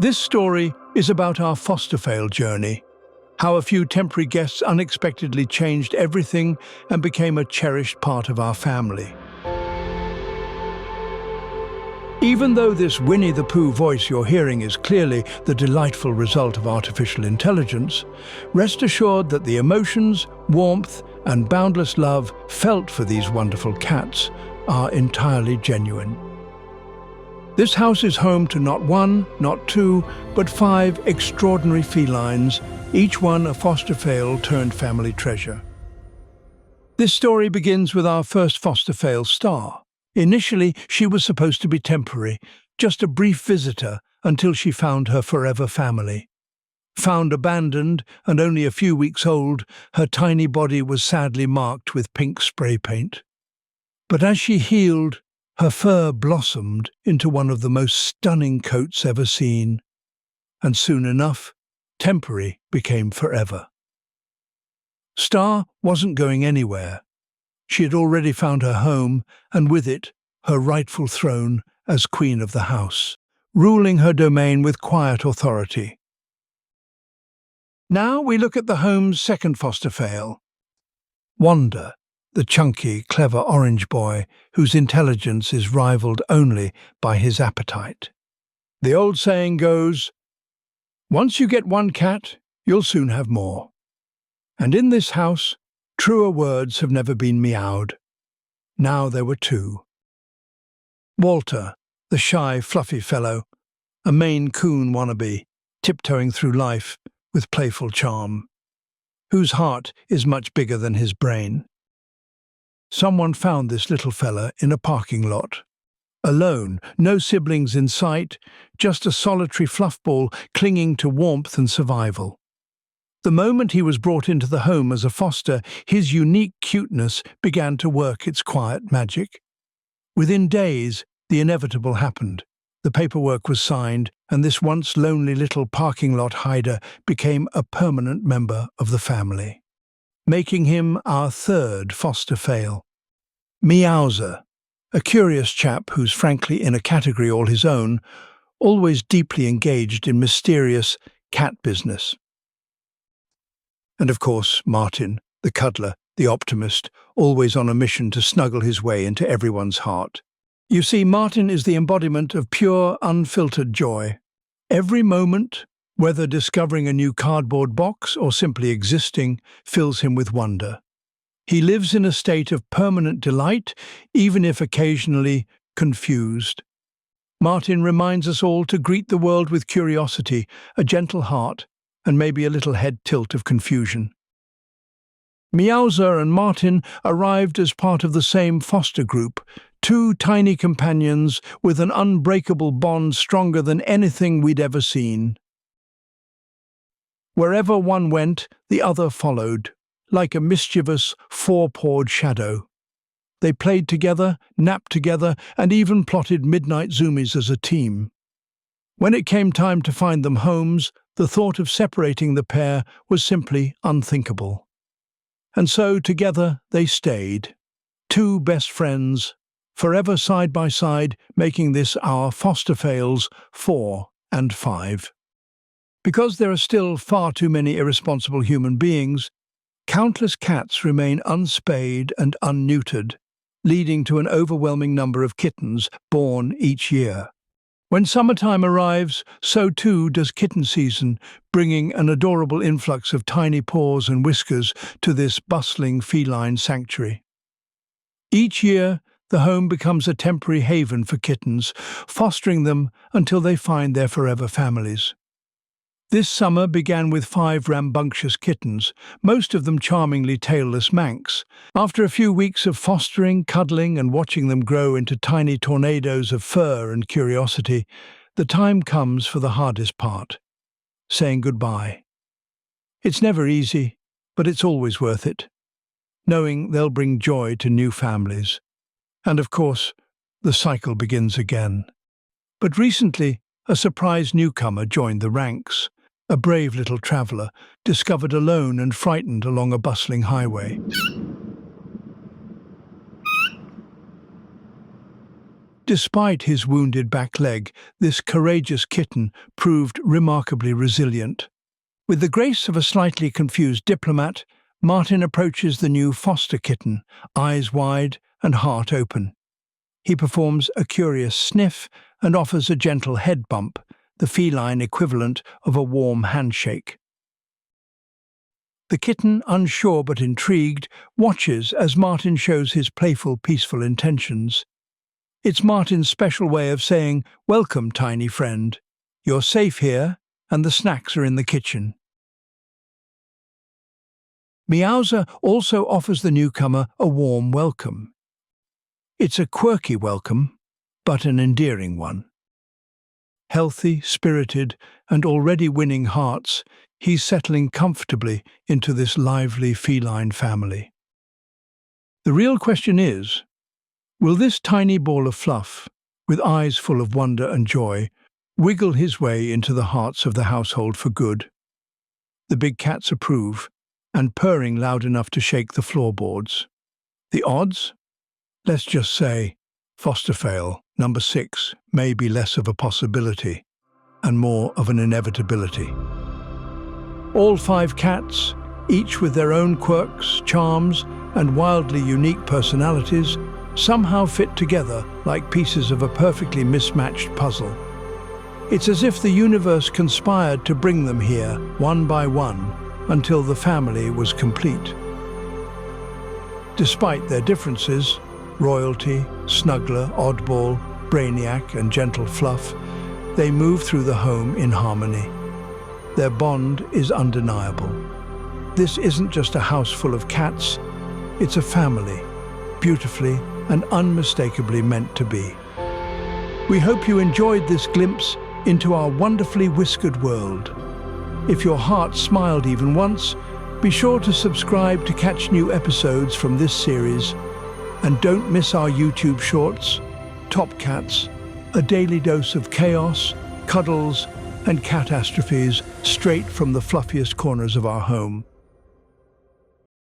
This story is about our foster fail journey, how a few temporary guests unexpectedly changed everything and became a cherished part of our family. Even though this Winnie the Pooh voice you're hearing is clearly the delightful result of artificial intelligence, rest assured that the emotions, warmth, and boundless love felt for these wonderful cats are entirely genuine. This house is home to not one, not two, but 5 extraordinary felines, each one a foster fail turned family treasure. This story begins with our first foster fail, Star. Initially, she was supposed to be temporary, just a brief visitor until she found her forever family. Found abandoned and only a few weeks old, her tiny body was sadly marked with pink spray paint. But as she healed, her fur blossomed into one of the most stunning coats ever seen, and soon enough, temporary became forever. Star wasn't going anywhere. She had already found her home, and with it, her rightful throne as queen of the house, ruling her domain with quiet authority. Now we look at the home's second foster fail, Wanda, the chunky, clever orange boy whose intelligence is rivaled only by his appetite. The old saying goes, "Once you get one cat, you'll soon have more." And in this house, truer words have never been meowed. Now there were 2. Walter, the shy, fluffy fellow, a Maine Coon wannabe, tiptoeing through life with playful charm, whose heart is much bigger than his brain. Someone found this little fella in a parking lot. Alone, no siblings in sight, just a solitary fluffball clinging to warmth and survival. The moment he was brought into the home as a foster, his unique cuteness began to work its quiet magic. Within days, the inevitable happened. The paperwork was signed, and this once lonely little parking lot hider became a permanent member of the family, making him our 3rd foster fail. Meowser, a curious chap who's frankly in a category all his own, always deeply engaged in mysterious cat business. And of course, Martin, the cuddler, the optimist, always on a mission to snuggle his way into everyone's heart. You see, Martin is the embodiment of pure, unfiltered joy. Every moment, whether discovering a new cardboard box or simply existing, fills him with wonder. He lives in a state of permanent delight, even if occasionally confused. Martin reminds us all to greet the world with curiosity, a gentle heart, and maybe a little head tilt of confusion. Meowser and Martin arrived as part of the same foster group, 2 tiny companions with an unbreakable bond stronger than anything we'd ever seen. Wherever one went, the other followed, like a mischievous, 4-pawed shadow. They played together, napped together, and even plotted midnight zoomies as a team. When it came time to find them homes, the thought of separating the pair was simply unthinkable. And so together they stayed, 2 best friends, forever side by side, making this our foster fails 4 and 5. Because there are still far too many irresponsible human beings, countless cats remain unspayed and unneutered, leading to an overwhelming number of kittens born each year. When summertime arrives, so too does kitten season, bringing an adorable influx of tiny paws and whiskers to this bustling feline sanctuary. Each year, the home becomes a temporary haven for kittens, fostering them until they find their forever families. This summer began with 5 rambunctious kittens, most of them charmingly tailless Manx. After a few weeks of fostering, cuddling, and watching them grow into tiny tornadoes of fur and curiosity, the time comes for the hardest part, saying goodbye. It's never easy, but it's always worth it, knowing they'll bring joy to new families. And of course, the cycle begins again. But recently, a surprise newcomer joined the ranks. A brave little traveller, discovered alone and frightened along a bustling highway. Despite his wounded back leg, this courageous kitten proved remarkably resilient. With the grace of a slightly confused diplomat, Martin approaches the new foster kitten, eyes wide and heart open. He performs a curious sniff and offers a gentle head bump, the feline equivalent of a warm handshake. The kitten, unsure but intrigued, watches as Martin shows his playful, peaceful intentions. It's Martin's special way of saying, "Welcome, tiny friend. You're safe here, and the snacks are in the kitchen." Meowser also offers the newcomer a warm welcome. It's a quirky welcome, but an endearing one. Healthy, spirited, and already winning hearts, he's settling comfortably into this lively feline family. The real question is, will this tiny ball of fluff, with eyes full of wonder and joy, wiggle his way into the hearts of the household for good? The big cats approve, and purring loud enough to shake the floorboards. The odds? Let's just say, foster fail number 6 may be less of a possibility and more of an inevitability. All 5 cats, each with their own quirks, charms, and wildly unique personalities, somehow fit together like pieces of a perfectly mismatched puzzle. It's as if the universe conspired to bring them here, one by one, until the family was complete. Despite their differences, royalty, snuggler, oddball, brainiac, and gentle fluff, they move through the home in harmony. Their bond is undeniable. This isn't just a house full of cats, it's a family, beautifully and unmistakably meant to be. We hope you enjoyed this glimpse into our wonderfully whiskered world. If your heart smiled even once, be sure to subscribe to catch new episodes from this series. And don't miss our YouTube shorts, Top Cats, a daily dose of chaos, cuddles, and catastrophes straight from the fluffiest corners of our home.